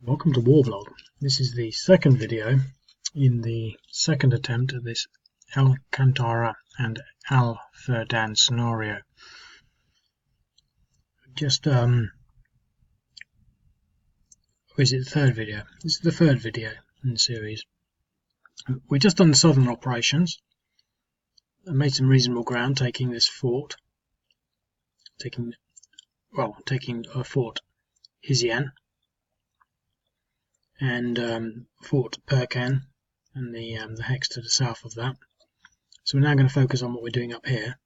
Welcome to Warblog. This is the second video in the second attempt at this Qantara and Firdan scenario. Is it the third video? This is the third video in the series. We're just on the southern operations. I made some reasonable ground taking this fort. Taking Fort Hizian and Fort Perkan and the hex to the south of that. So we're now going to focus on what we're doing up here.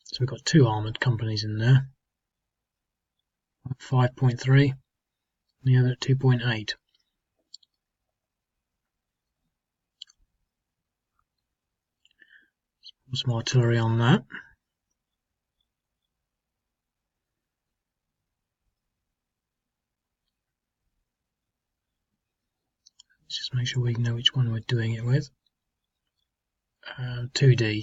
So we've got two armoured companies in there, 5.3 and the other at 2.8. Some artillery on that. Let's just make sure we know which one we're doing it with. 2D.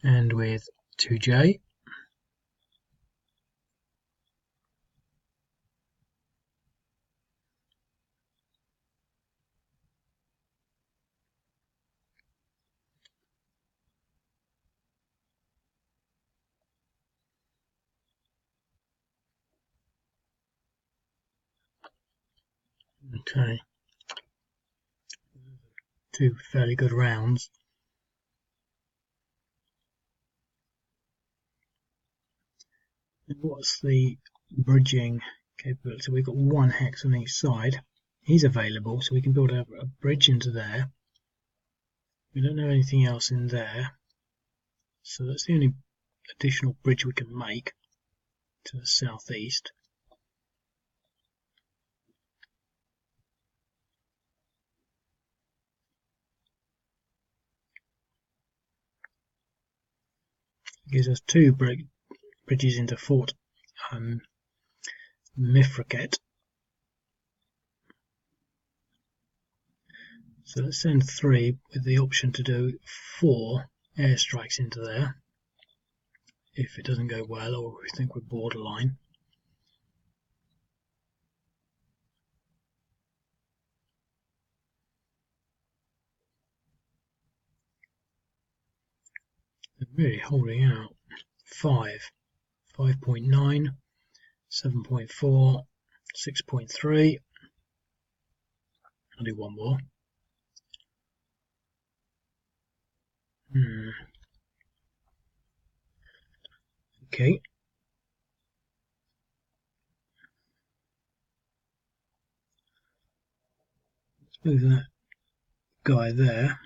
And with 2J. Okay. Two fairly good rounds. And what's the bridging capability? So we've got one hex on each side. He's available, so we can build a bridge into there. We don't have anything else in there, so that's the only additional bridge we can make to the southeast. It gives us two bridges into Fort Mifraket. So let's send 3 with the option to do 4 airstrikes into there if it doesn't go well or we think we're borderline. They're really holding out. 5, 5.9, 7.4, 6.3. I'll do one more. Okay. Let's move that guy there.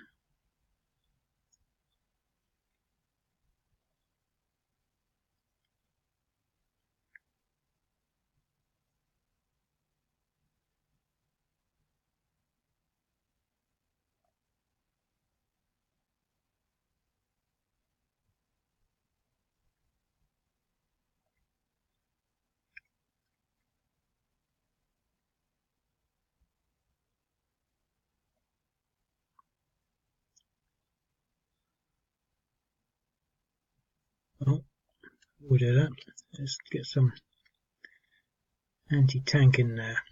Oh, we'll do that. Let's get some anti-tank in there.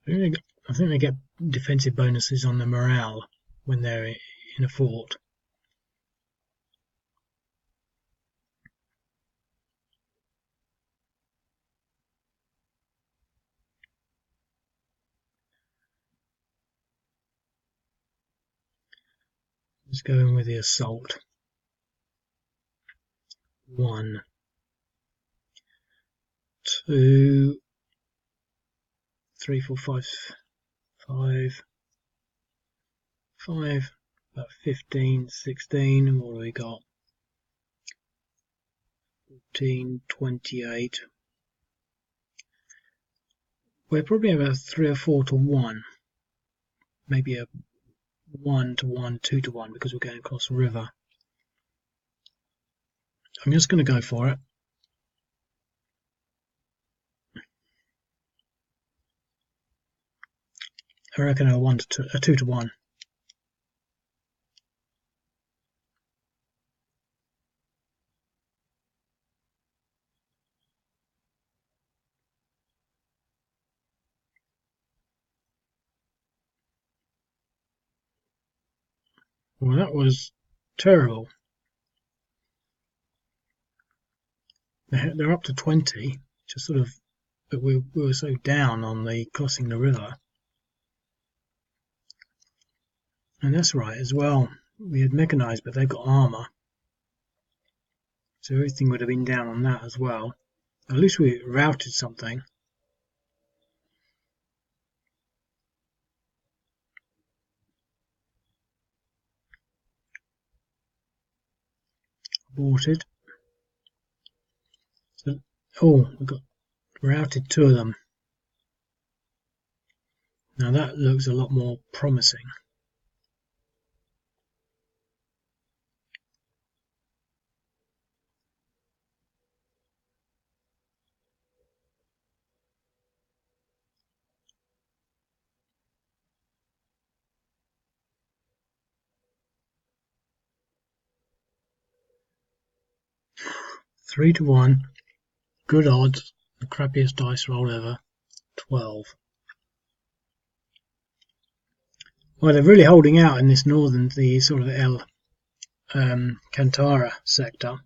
I think they get defensive bonuses on the morale when they're in a fort. Let's go in with the assault. 1, 2, 3, 4, 5, 5, about 15, 16, what do we got? 14, 28. We're probably about 3 or 4 to 1. Maybe a 1 to 1, 2 to 1 because we're going across the river. I'm just going to go for it. I reckon a 2 to 1. Well, that was terrible. They're up to 20, just sort of, but we were so down on the crossing the river. And that's right as well. We had mechanized, but they've got armor. So everything would have been down on that as well. At least we routed something. Aborted. So, oh, we got routed 2 of them. Now that looks a lot more promising. Three to 1. Good odds. The crappiest dice roll ever. 12. Well, they're really holding out in this northern, the sort of Qantara sector. I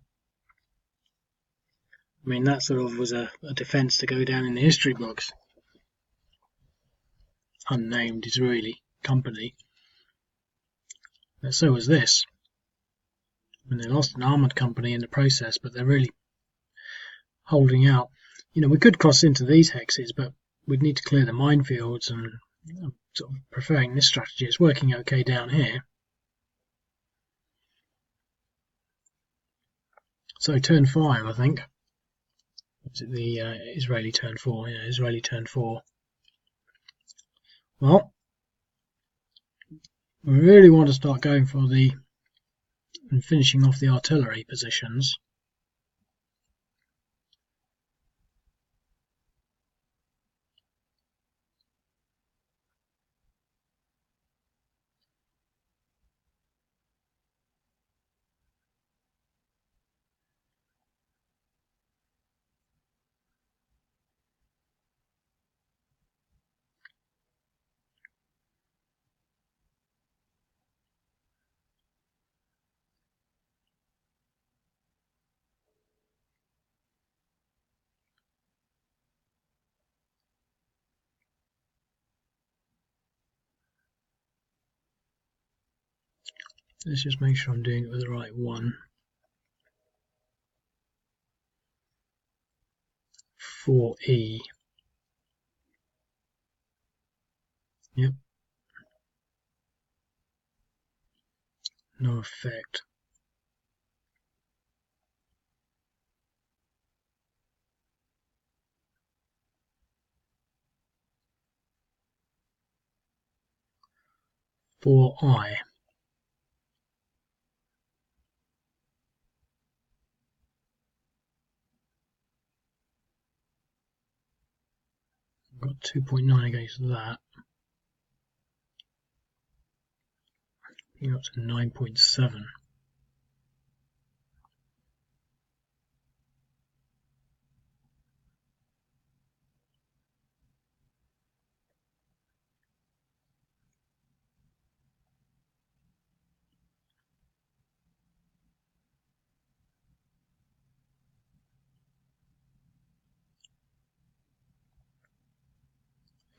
mean, that sort of was a defence to go down in the history books. Unnamed Israeli company. And so was this. I mean, they lost an armoured company in the process, but they're really holding out. You know, we could cross into these hexes, but we'd need to clear the minefields, and I'm sort of preferring this strategy. It's working okay down here. So turn 5, I think. Was it the Israeli turn 4? Yeah, Israeli turn 4. Well, we really want to start going for and finishing off the artillery positions. Let's just make sure I'm doing it with the right one. 4E. Yep. No effect. For I. I've got 2.9 against that. You're up to 9.7.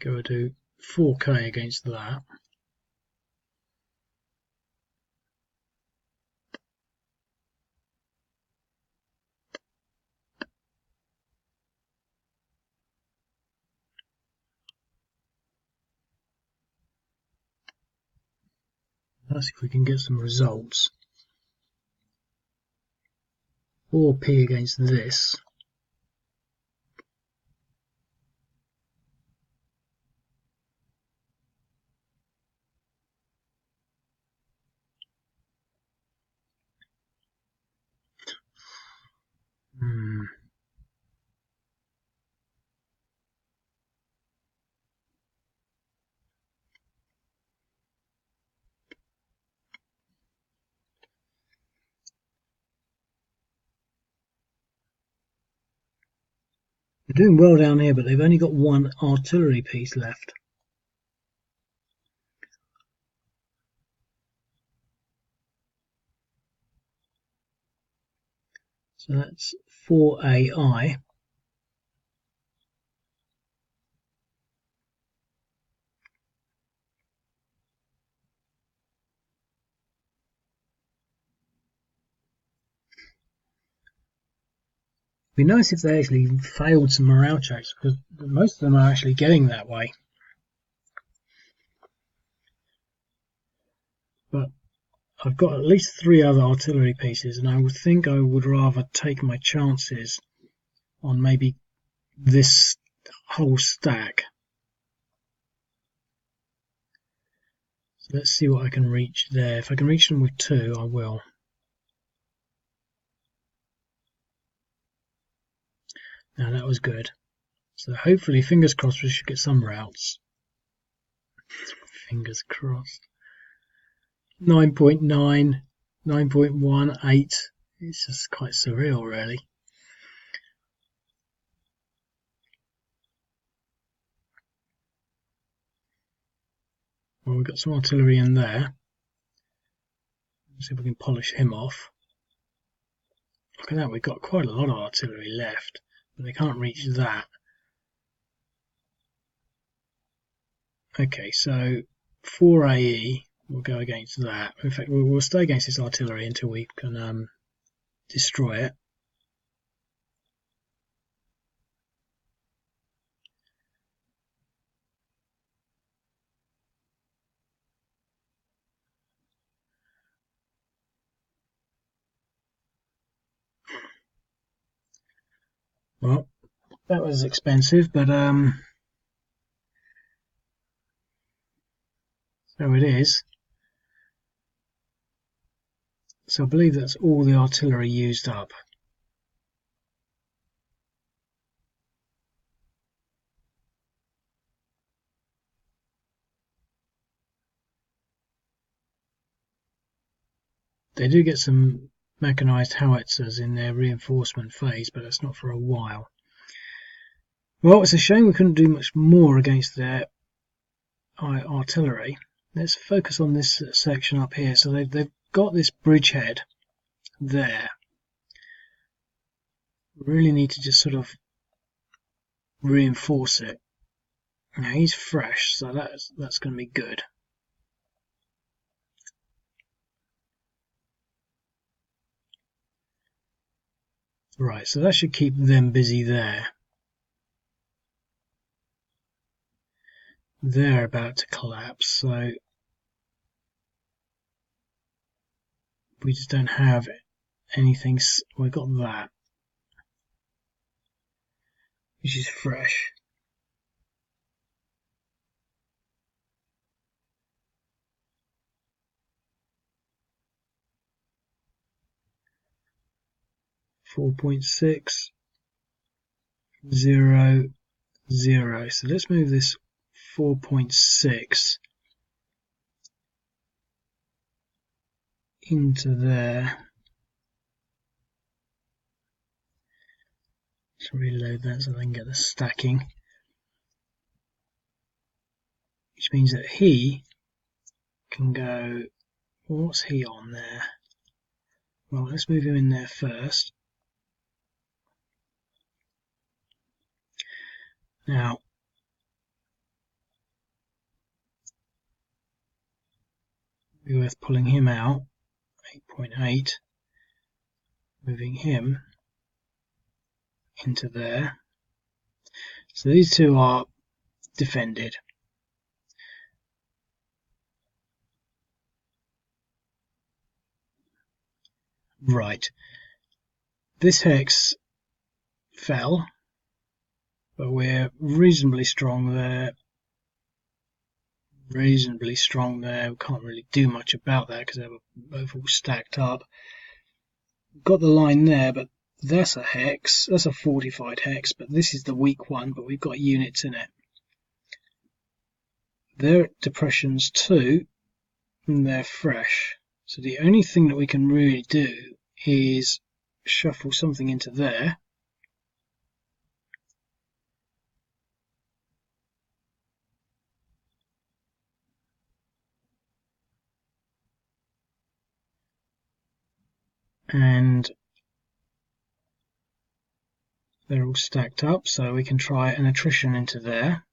Go and do 4k against that. Let's see if we can get some results. 4p against this. They're doing well down here, but they've only got one artillery piece left. So that's 4AI. It'd be nice if they actually failed some morale checks, because most of them are actually getting that way. But I've got at least 3 other artillery pieces, and I would think I would rather take my chances on maybe this whole stack. So let's see what I can reach there. If I can reach them with 2, I will. Now that was good. So hopefully, fingers crossed, we should get some routes. Fingers crossed. 9.9, 9.18. It's just quite surreal, really. Well, we've got some artillery in there. Let's see if we can polish him off. Look at that, we've got quite a lot of artillery left, but they can't reach that. Okay, so 4AE will go against that. In fact, we'll stay against this artillery until we can destroy it. Well, that was expensive, but so it is. So I believe that's all the artillery used up. They do get some mechanised howitzers in their reinforcement phase, but that's not for a while. Well, it's a shame we couldn't do much more against their artillery. Let's focus on this section up here. So they've got this bridgehead there. Really need to just sort of reinforce it. Now he's fresh, so that's going to be good. Right, so that should keep them busy there. They're about to collapse, so we just don't have anything. We've got that, which is fresh. .6 0 0. So let's move this 4.6 into there. Let's reload that so I can get the stacking, which means that he can go. Well, what's he on there? Well, let's move him in there first. Now, be worth pulling him out. 8.8. Moving him into there. So these two are defended. Right. This hex fell, but we're reasonably strong there. We can't really do much about that because they're both all stacked up. Got the line there, but that's a hex. That's a fortified hex, but this is the weak one, but we've got units in it. They're at depressions too, and they're fresh. So the only thing that we can really do is shuffle something into there. And they're all stacked up, so we can try an attrition into there.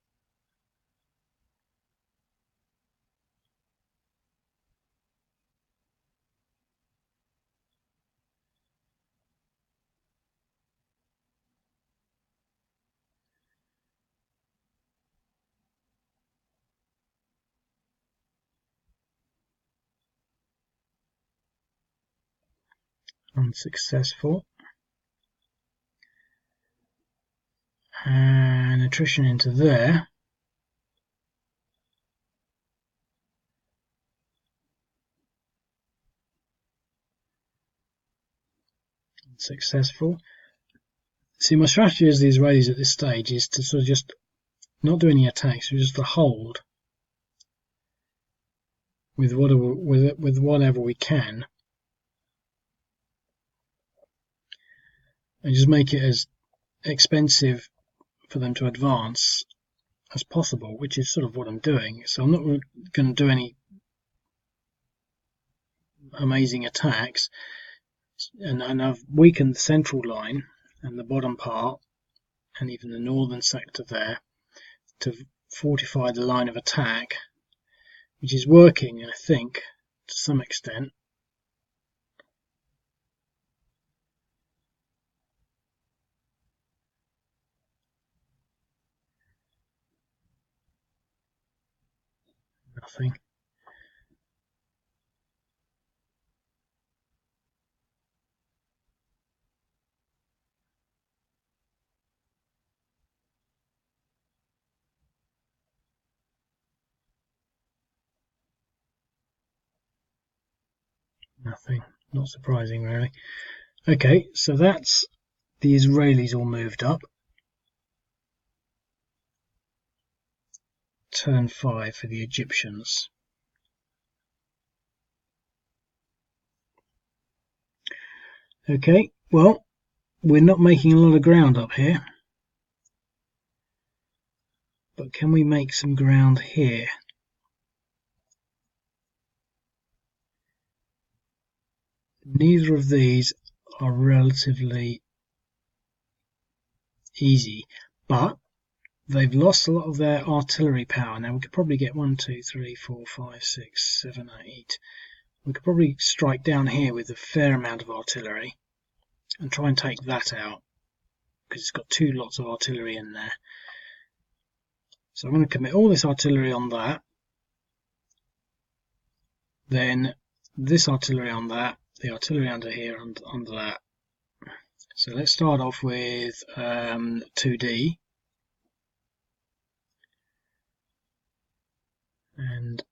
Unsuccessful. And attrition into there. Unsuccessful. See, my strategy as the Israelis at this stage is to sort of just not do any attacks, just to hold with whatever we can, and just make it as expensive for them to advance as possible, which is sort of what I'm doing. So I'm not going to do any amazing attacks, and I've weakened the central line and the bottom part and even the northern sector there to fortify the line of attack, which is working, I think, to some extent. Nothing. Nothing. Not surprising, really. Okay, so that's the Israelis all moved up. Turn 5 for the Egyptians. Okay, well, we're not making a lot of ground up here. But can we make some ground here? Neither of these are relatively easy, but they've lost a lot of their artillery power. Now we could probably get 1, 2, 3, 4, 5, 6, 7, 8. We could probably strike down here with a fair amount of artillery and try and take that out, because it's got 2 lots of artillery in there. So I'm going to commit all this artillery on that, then this artillery on that, the artillery under here and under that. So let's start off with 2D, and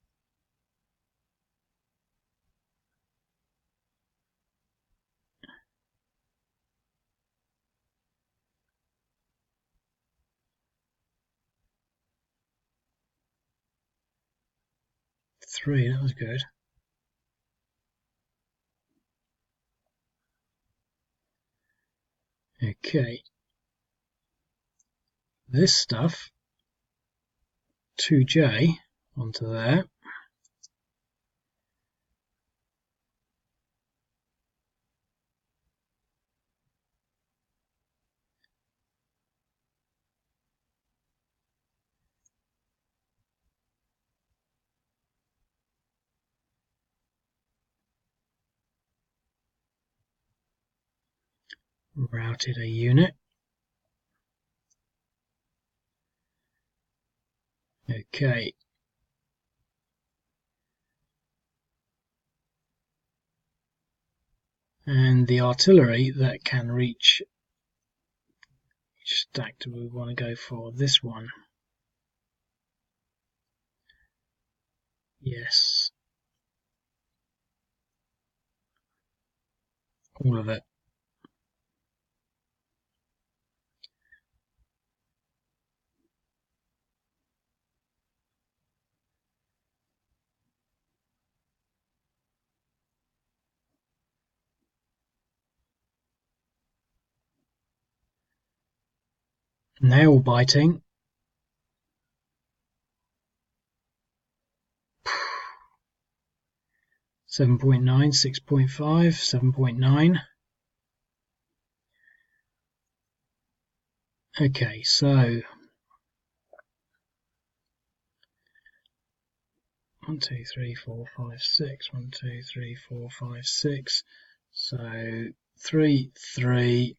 three, that was good. Okay, this stuff, 2J onto there. routed a unit. Okay. And the artillery that can reach which stack do we want to go for? This one. Yes. All of it. Nail biting. $7.9, $6.5, $7.9. Okay, so 1, 2, 3, 4, 5, 6. 1, 2, 3, 4, 5, 6. So 3, 3.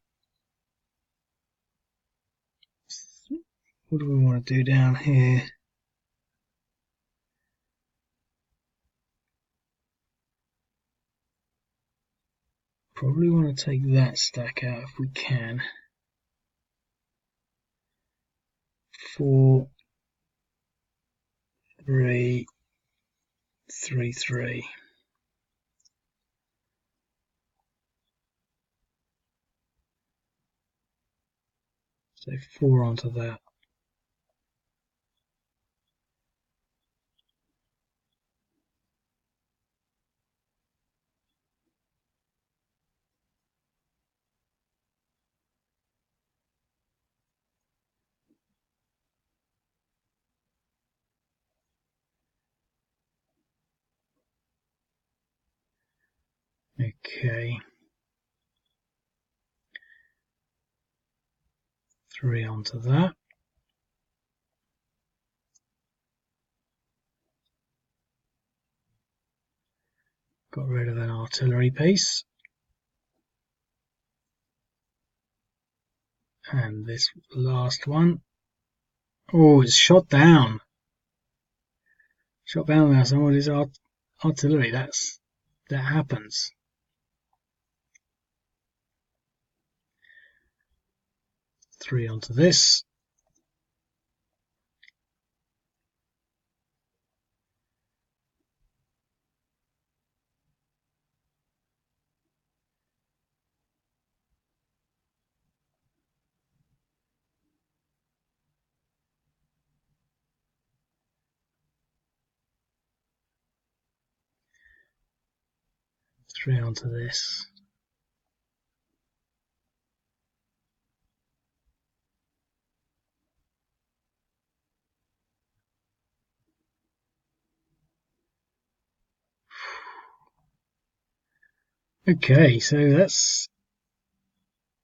What do we want to do down here? Probably want to take that stack out if we can. 4, 3, 3, 3. So 4 onto that. Okay. 3 onto that. Got rid of an artillery piece. And this last one. Oh, it's shot down. Shot down by somebody's artillery. That happens. Three onto this. Three onto this. Okay, so that's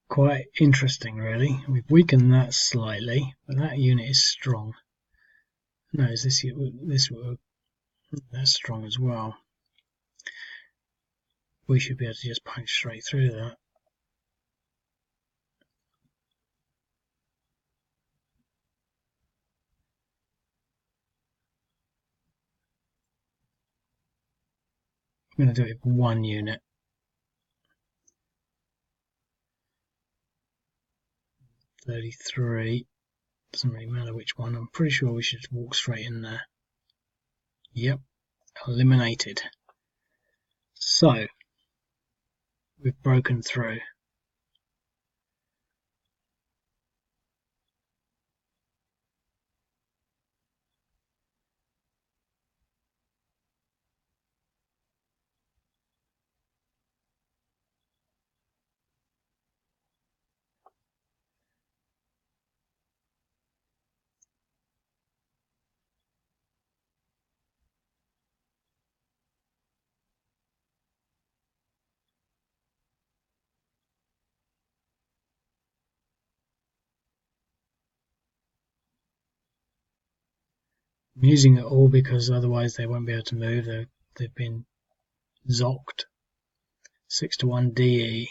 quite interesting, really. We've weakened that slightly, but that unit is strong. No, is this that's strong as well. We should be able to just punch straight through that. I'm going to do it with one unit. 33. Doesn't really matter which one. I'm pretty sure we should walk straight in there. Yep, eliminated. So, we've broken through. I'm using it all because otherwise they won't be able to move. They've been zocked. 6-1 DE.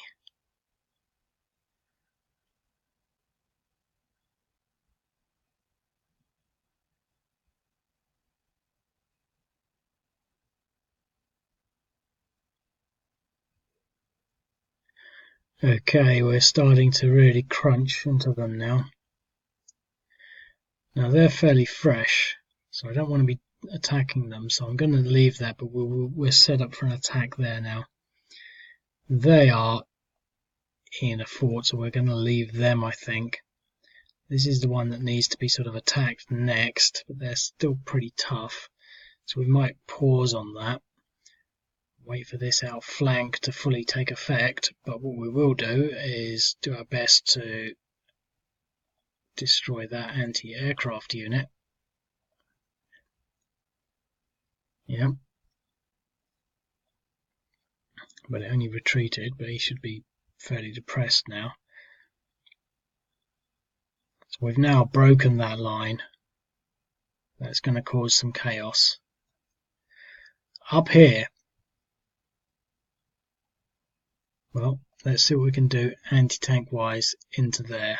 Okay, we're starting to really crunch into them now. Now they're fairly fresh, so I don't want to be attacking them, so I'm going to leave that, but we're set up for an attack there now. They are in a fort, so we're going to leave them, I think. This is the one that needs to be sort of attacked next, but they're still pretty tough, so we might pause on that. Wait for this outflank to fully take effect, but what we will do is do our best to destroy that anti-aircraft unit. Yeah. But it only retreated, but he should be fairly depressed now. So we've now broken that line. That's going to cause some chaos. Up here, well, let's see what we can do anti-tank wise into there.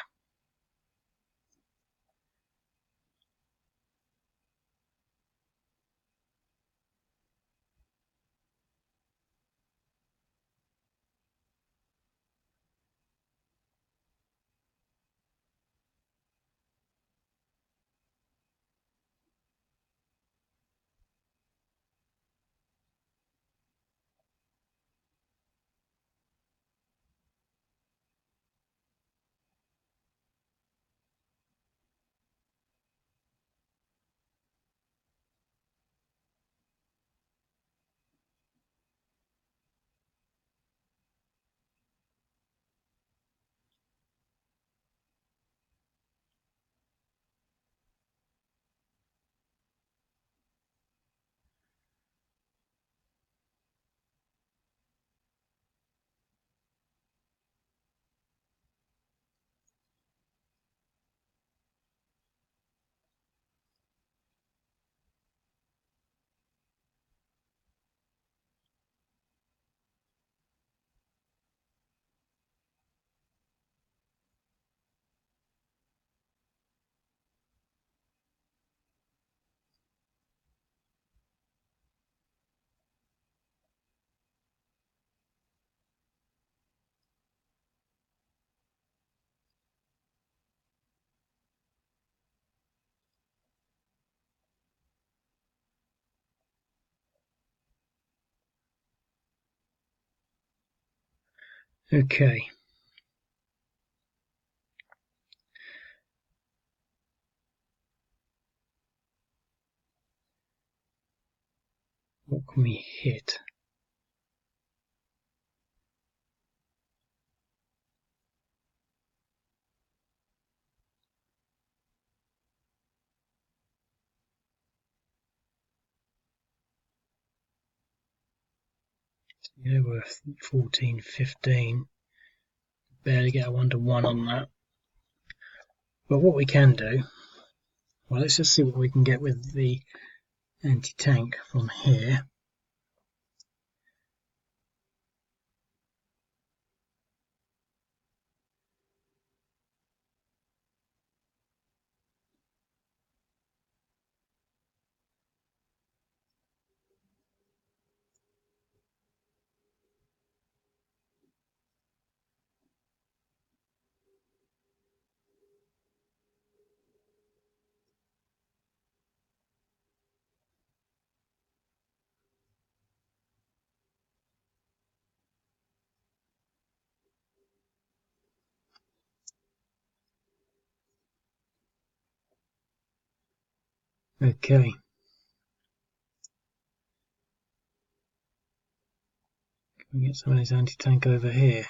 Okay. What can we hit? Yeah, we're 14, 15. Barely get a 1-to-1 on that. But what we can do, well, let's just see what we can get with the anti-tank from here. Okay. Can we get some of this anti-tank over here?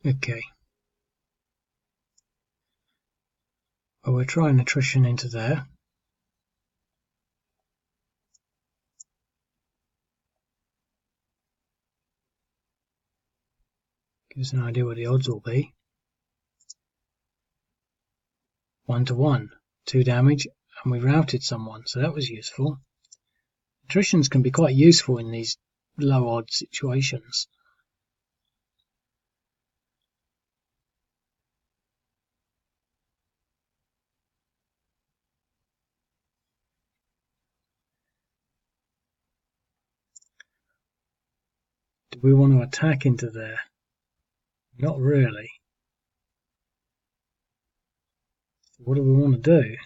Okay. Well, we're trying attrition into there. Give us an idea what the odds will be. 1-to-1. 2 damage. and we routed someone, so that was useful. Attritions can be quite useful in these low odd situations. Do we want to attack into there? Not really. What do we want to do?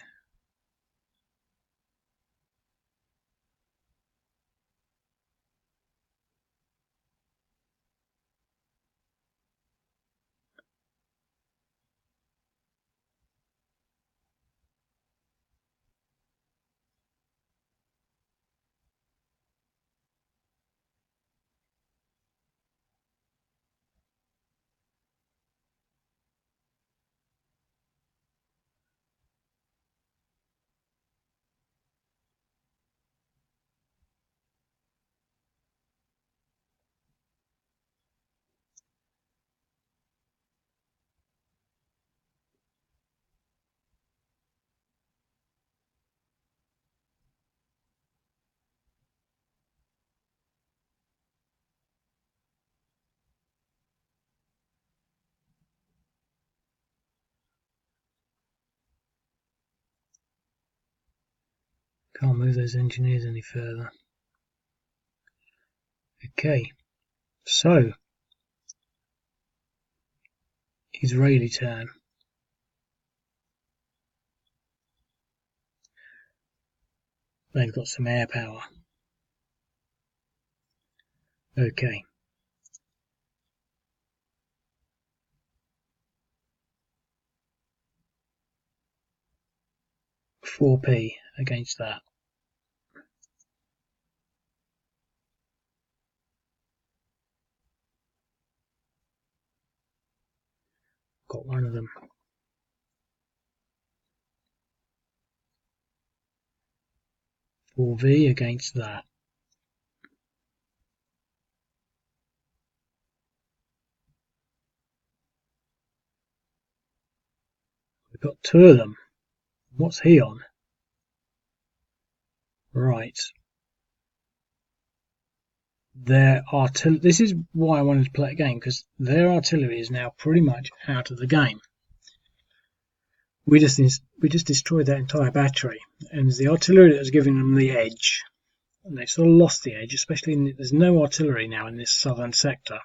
Can't move those engineers any further. Okay, so Israeli turn. They've got some air power. Okay. £4p against that. Got one of them. £4v against that. We've got two of them. What's he on? Right. Their artillery. This is why I wanted to play a game, because their artillery is now pretty much out of the game. We just destroyed that entire battery, and it's the artillery that was giving them the edge, and they sort of lost the edge. Especially there's no artillery now in this southern sector.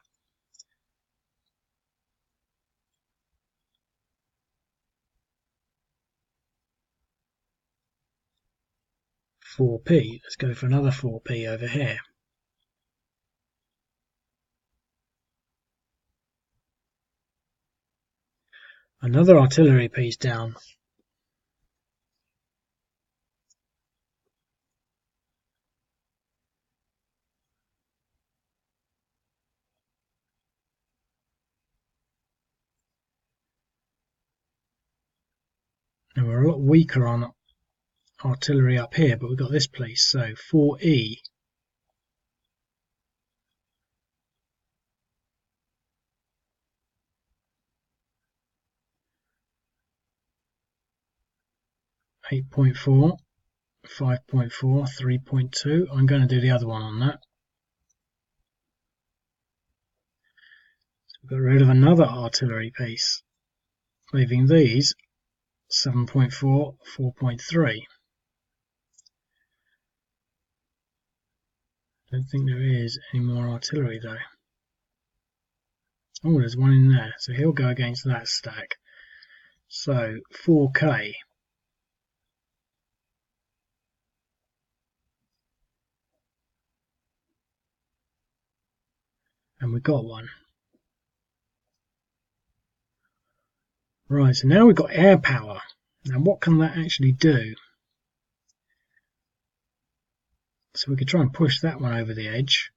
£4p. Let's go for another £4p over here. Another artillery piece down. And we're a lot weaker on artillery up here, but we've got this piece, so 4e. .4, 5.4, 3.2. I'm going to do the other one on that. So we've got rid of another artillery piece, leaving these 7.4, 4.3. Don't think there is any more artillery though. Oh, there's one in there, so he'll go against that stack. So 4k. And we got one. Right, so now we've got air power. Now what can that actually do? So we could try and push that one over the edge.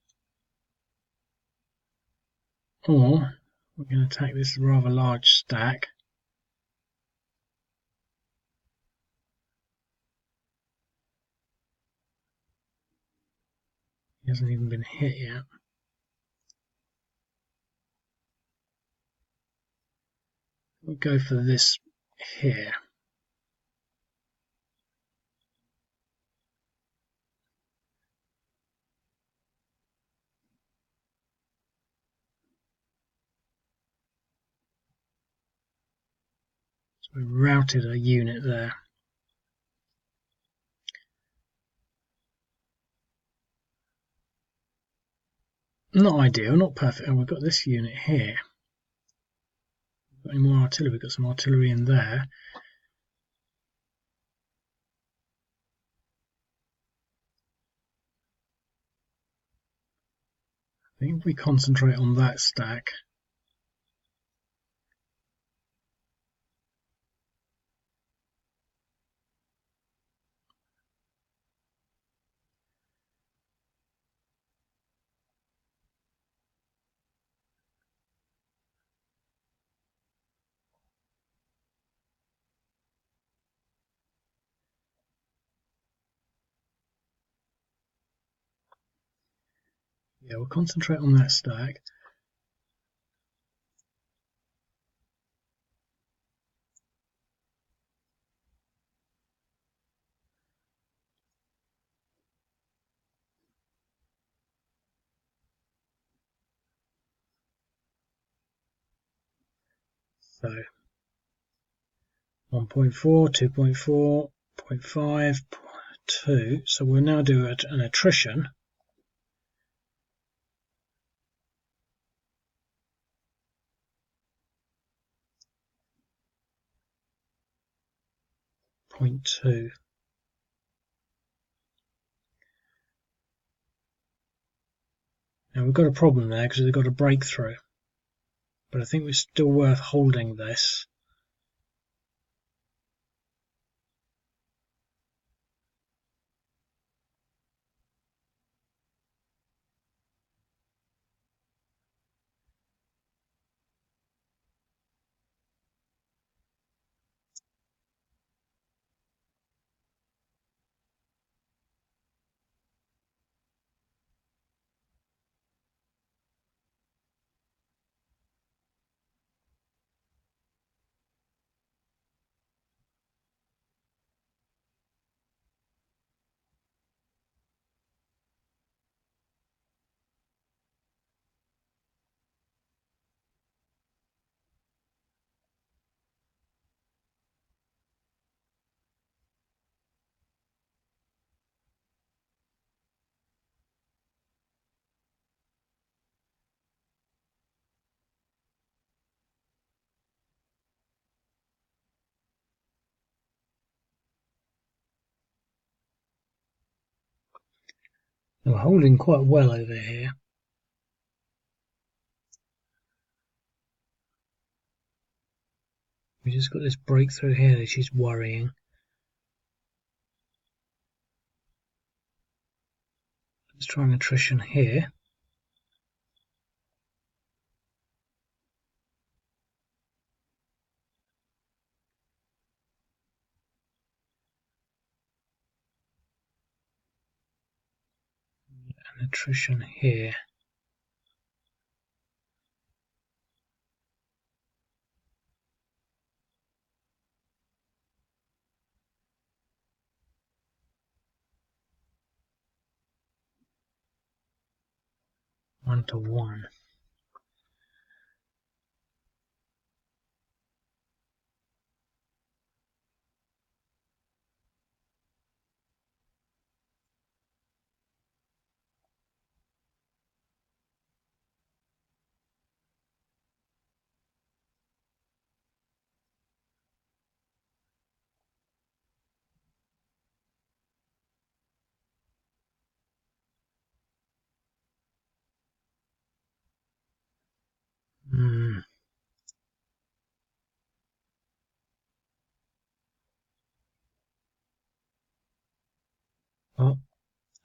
Or we're going to attack this rather large stack. He hasn't even been hit yet. We'll go for this here. So we routed a unit there. Not ideal, not perfect. And we've got this unit here. Got any more artillery? We've got some artillery in there. I think if we concentrate on that stack, yeah, we'll concentrate on that stack. So 1.4, 2.4, 0.5, 2. So we'll now do an attrition. .2. Now we've got a problem there because we've got a breakthrough, but I think it's still worth holding this. We're holding quite well over here. We just got this breakthrough here that she's worrying. Let's try an attrition here. An attrition here. One to one. Well,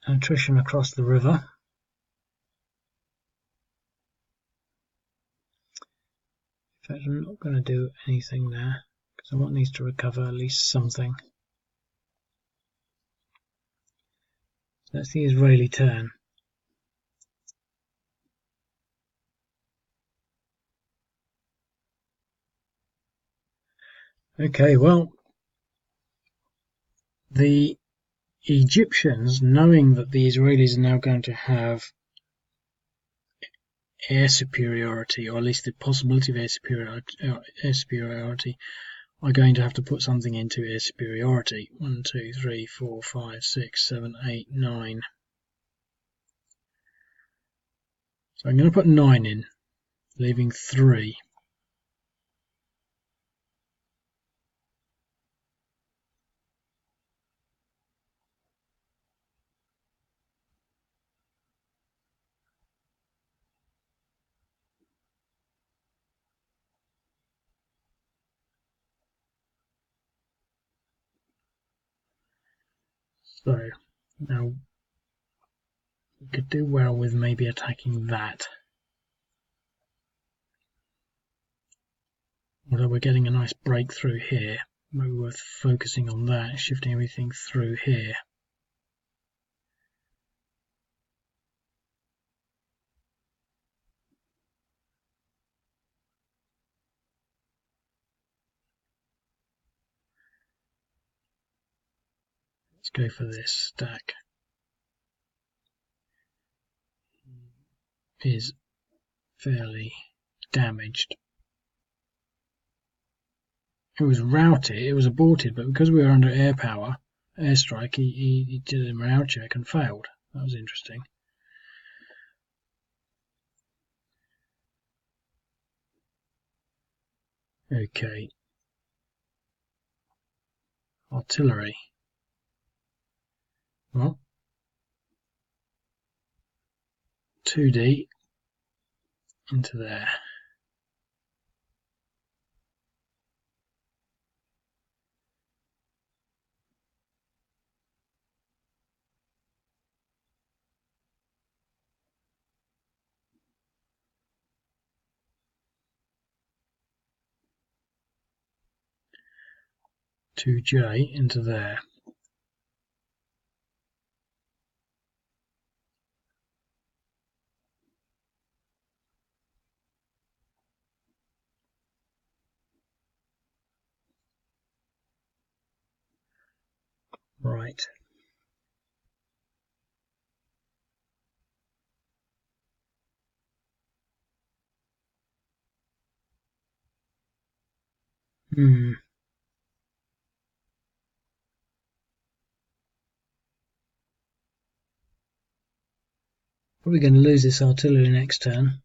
an attrition across the river. In fact, I'm not going to do anything there because I want these to recover at least something. That's the Israeli turn. Okay, well, the Egyptians, knowing that the Israelis are now going to have air superiority, or at least the possibility of air superiority, are going to have to put something into air superiority. 1, 2, 3, 4, 5, 6, 7, 8, 9. So I'm going to put 9 in, leaving 3. So now we could do well with maybe attacking that. Although we're getting a nice breakthrough here, maybe worth focusing on that, shifting everything through here. Let's go for this stack. Is fairly damaged. It was routed, it was aborted, but because we were under air power, airstrike, he did a morale check and failed. That was interesting. Okay. Artillery. Well, 2D into there. Two J into there. Right. Probably going to lose this artillery next turn.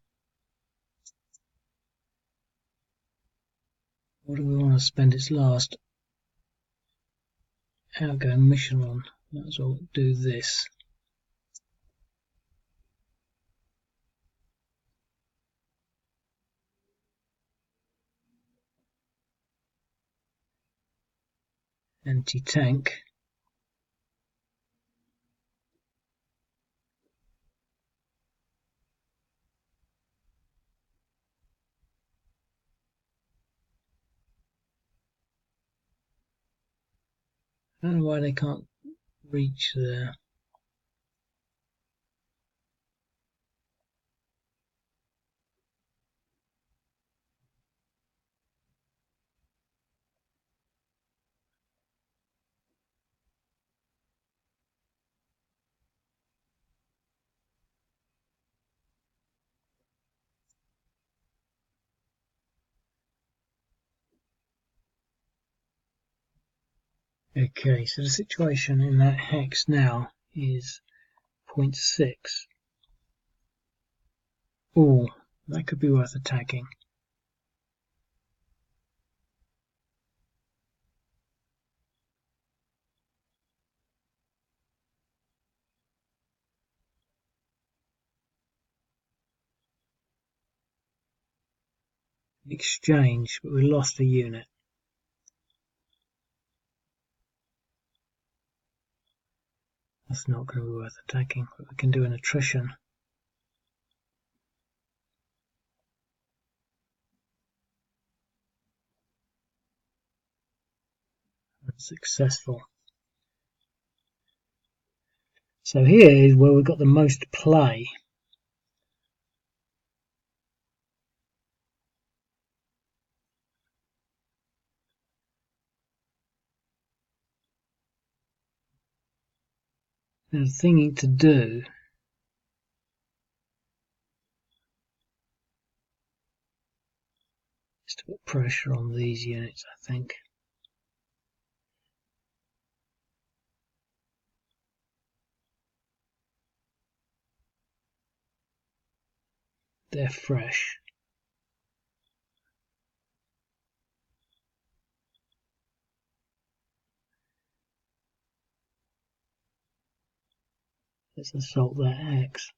What do we want to spend its last outgoing mission on? Might as well do this. Anti-tank. I don't know why they can't reach there. Okay, so the situation in that hex now is 0.6. Oh, that could be worth attacking. Exchange, but we lost a unit. That's not going to be worth attacking, but we can do an attrition. That's successful. So here is where we've got the most play. The thing to do is to put pressure on these units, I think. They're fresh. Let's assault that hex.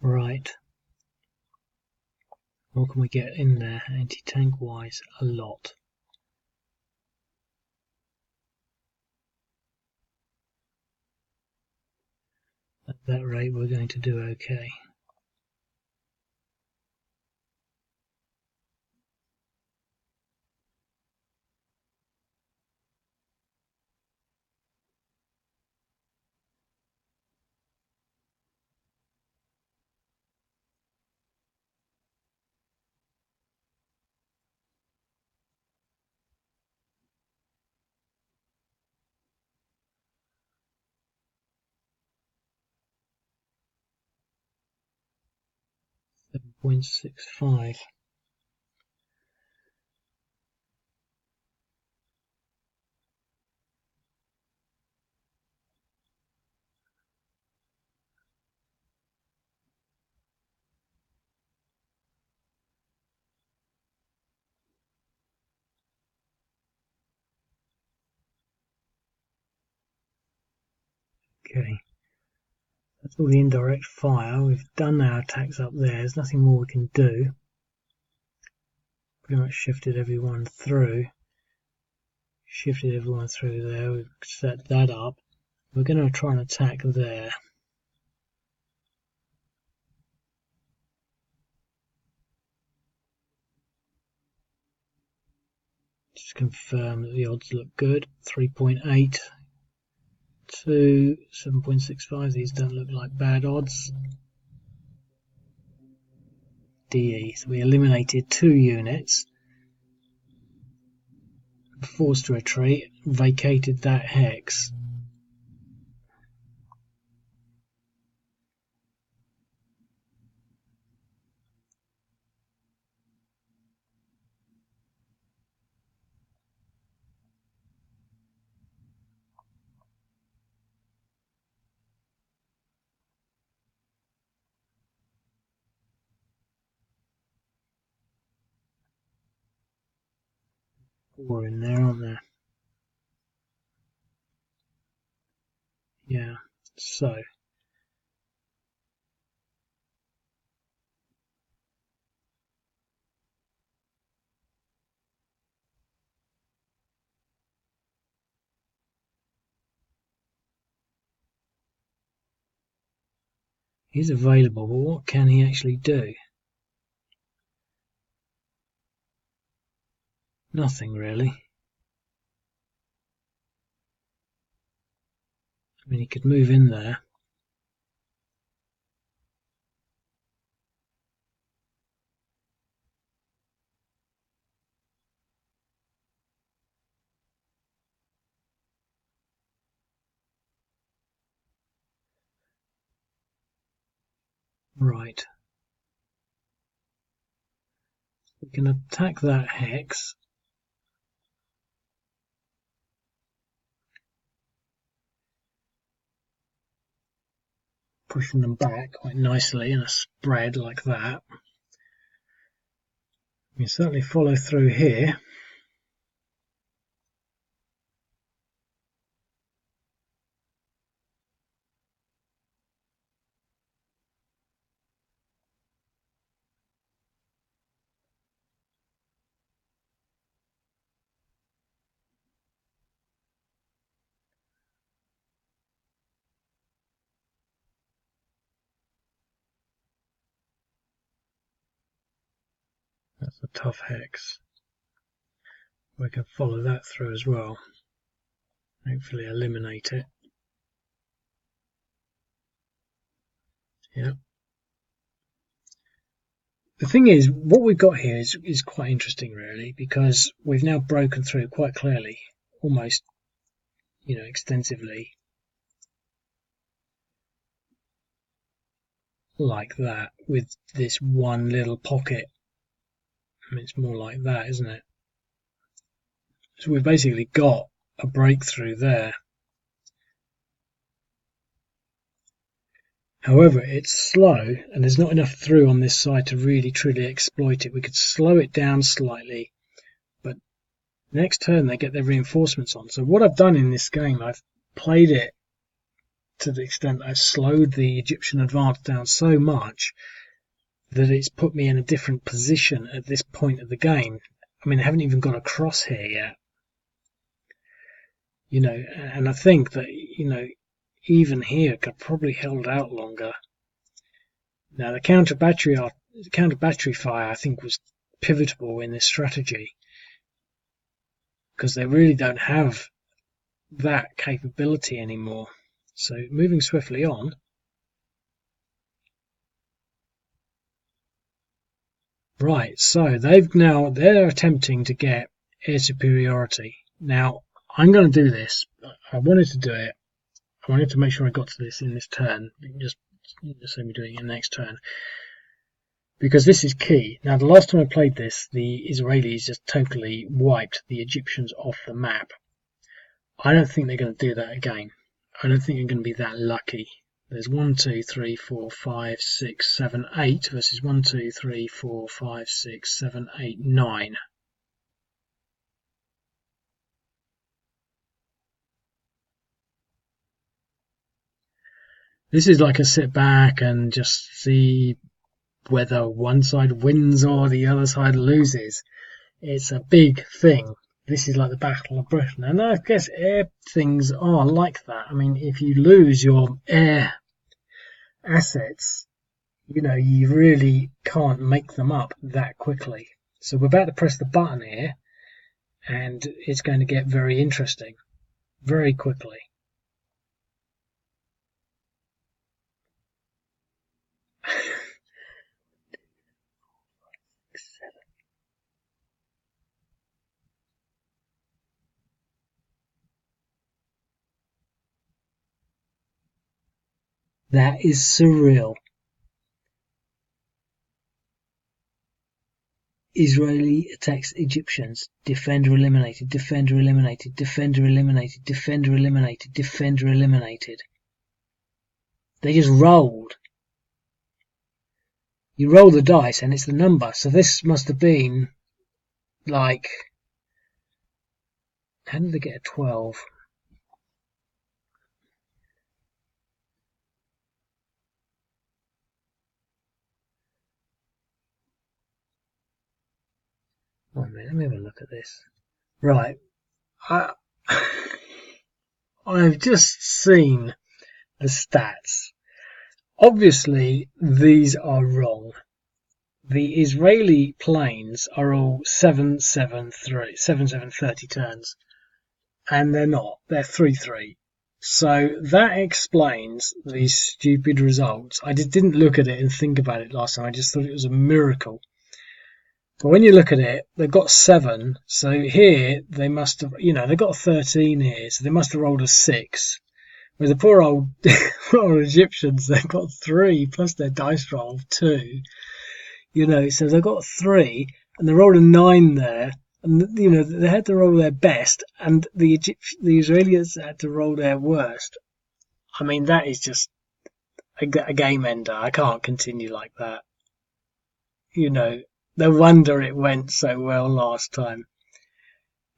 Right. What can we get in there anti-tank wise? A lot. At that rate we're going to do okay. .65. Okay. That's all the indirect fire. We've done our attacks up there. There's nothing more we can do. Pretty much shifted everyone through. Shifted everyone through there. We've set that up. We're going to try and attack there. Just confirm that the odds look good. 3.8 to 7.65. These don't look like bad odds. DE. So we eliminated 2 units. Forced to retreat. Vacated that hex. Four in there, aren't there? Yeah. So he's available, but what can he actually do? Nothing really. I mean, he could move in there. Right. We can attack that hex. Pushing them back quite nicely in a spread like that. We can certainly follow through here. That's a tough hex. We can follow that through as well. Hopefully eliminate it. Yeah. The thing is, what we've got here is quite interesting, really, because we've now broken through quite clearly, almost, extensively, like that, with this one little pocket. I mean, it's more like that, isn't it? So we've basically got a breakthrough there. However, it's slow, and there's not enough through on this side to really truly exploit it. We could slow it down slightly, but next turn they get their reinforcements on. So what I've done in this game, I've played it to the extent I've slowed the Egyptian advance down so much that it's put me in a different position at this point of the game. I mean, I haven't even got across here yet. And I think that, even here could probably held out longer. Now the counter battery fire I think was pivotal in this strategy, because they really don't have that capability anymore. So moving swiftly on. Right, so they're attempting to get air superiority. Now I'm going to do this. I wanted to do it. I wanted to make sure I got to this in this turn. Just say we're doing it next turn, because this is key. Now, the last time I played this, the Israelis just totally wiped the Egyptians off the map. I don't think they're going to do that again. I don't think they're going to be that lucky. There's 1, 2, 3, 4, 5, 6, 7, 8 versus 1, 2, 3, 4, 5, 6, 7, 8, 9. This is like a sit back and just see whether one side wins or the other side loses. It's a big thing. This is like the Battle of Britain, and I guess air things are like that. I mean, if you lose your air assets, you really can't make them up that quickly. So we're about to press the button here, and it's going to get very interesting very quickly. That is surreal. Israeli attacks Egyptians. Defender eliminated. Defender eliminated. Defender eliminated. Defender eliminated. Defender eliminated. They just rolled. You roll the dice and it's the number. So this must have been like... How did they get a 12? Wait a minute, let me have a look at this. Right. I've just seen the stats. Obviously, these are wrong. The Israeli planes are all 7-7-30 turns, and they're not. They're 3-3. So that explains these stupid results. I just didn't look at it and think about it last time. I just thought it was a miracle. But when you look at it, they've got 7. So here they must have, they've got 13 here. So they must have rolled a 6. Whereas the poor old Egyptians, they've got 3 plus their dice roll of 2. So they've got 3 and they rolled a 9 there. And, they had to roll their best, and the Israelis had to roll their worst. I mean, that is just a game ender. I can't continue like that. No wonder it went so well last time.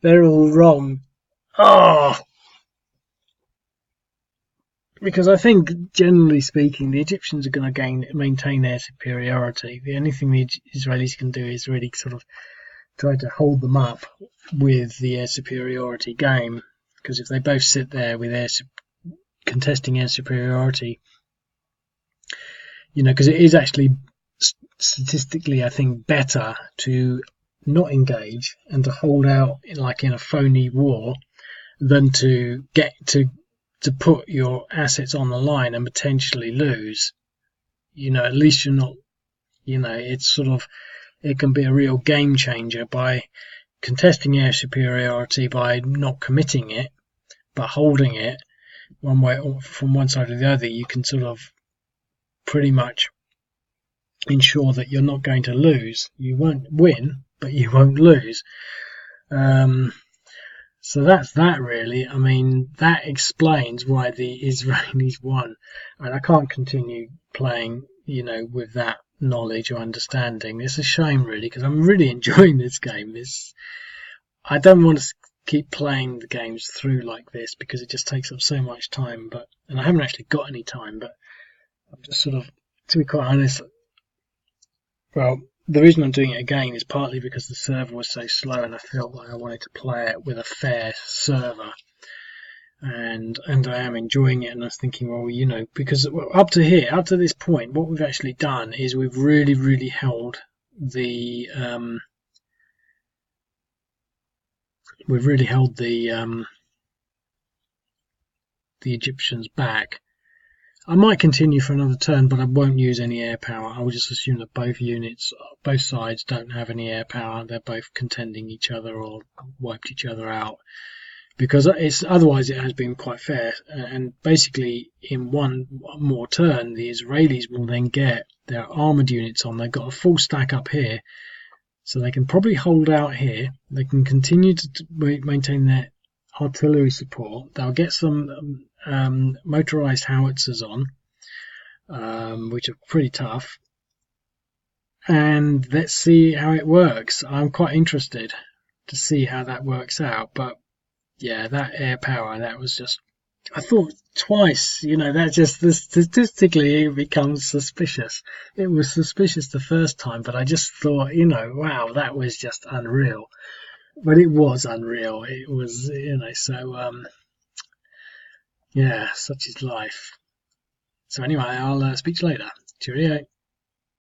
They're all wrong. Oh! Because I think, generally speaking, the Egyptians are going to maintain their superiority. The only thing the Israelis can do is really sort of try to hold them up with the air superiority game, because if they both sit there with contesting air superiority, because it is actually statistically, I think, better to not engage and to hold out like in a phony war than to get to put your assets on the line and potentially lose. At least you're not. It's sort of, it can be a real game changer by contesting air superiority, by not committing it, but holding it one way from one side or the other. You can sort of pretty much ensure that you're not going to lose. You won't win, but you won't lose. So that's that really. I mean, that explains why the Israelis won. And I can't continue playing, with that knowledge or understanding. It's a shame really, because I'm really enjoying this game. I don't want to keep playing the games through like this because it just takes up so much time. And I haven't actually got any time, but I'm just sort of, to be quite honest, well, the reason I'm doing it again is partly because the server was so slow and I felt like I wanted to play it with a fair server. And I am enjoying it, and I was thinking, well, because up to this point, what we've actually done is we've really, really held the the Egyptians back. I might continue for another turn, but I won't use any air power. I will just assume that both sides don't have any air power. They're both contending each other or wiped each other out. Because otherwise it has been quite fair. And basically, in one more turn, the Israelis will then get their armoured units on. They've got a full stack up here, so they can probably hold out here. They can continue to maintain their artillery support. They'll get some motorized howitzers on, which are pretty tough. And let's see how it works. I'm quite interested to see how that works out. But yeah, that air power, that was just, I thought twice, that just statistically it becomes suspicious. It was suspicious the first time, but I just thought, wow, that was just unreal. But it was unreal. It was, so, yeah, such is life. So anyway, I'll speak to you later. Cheerio.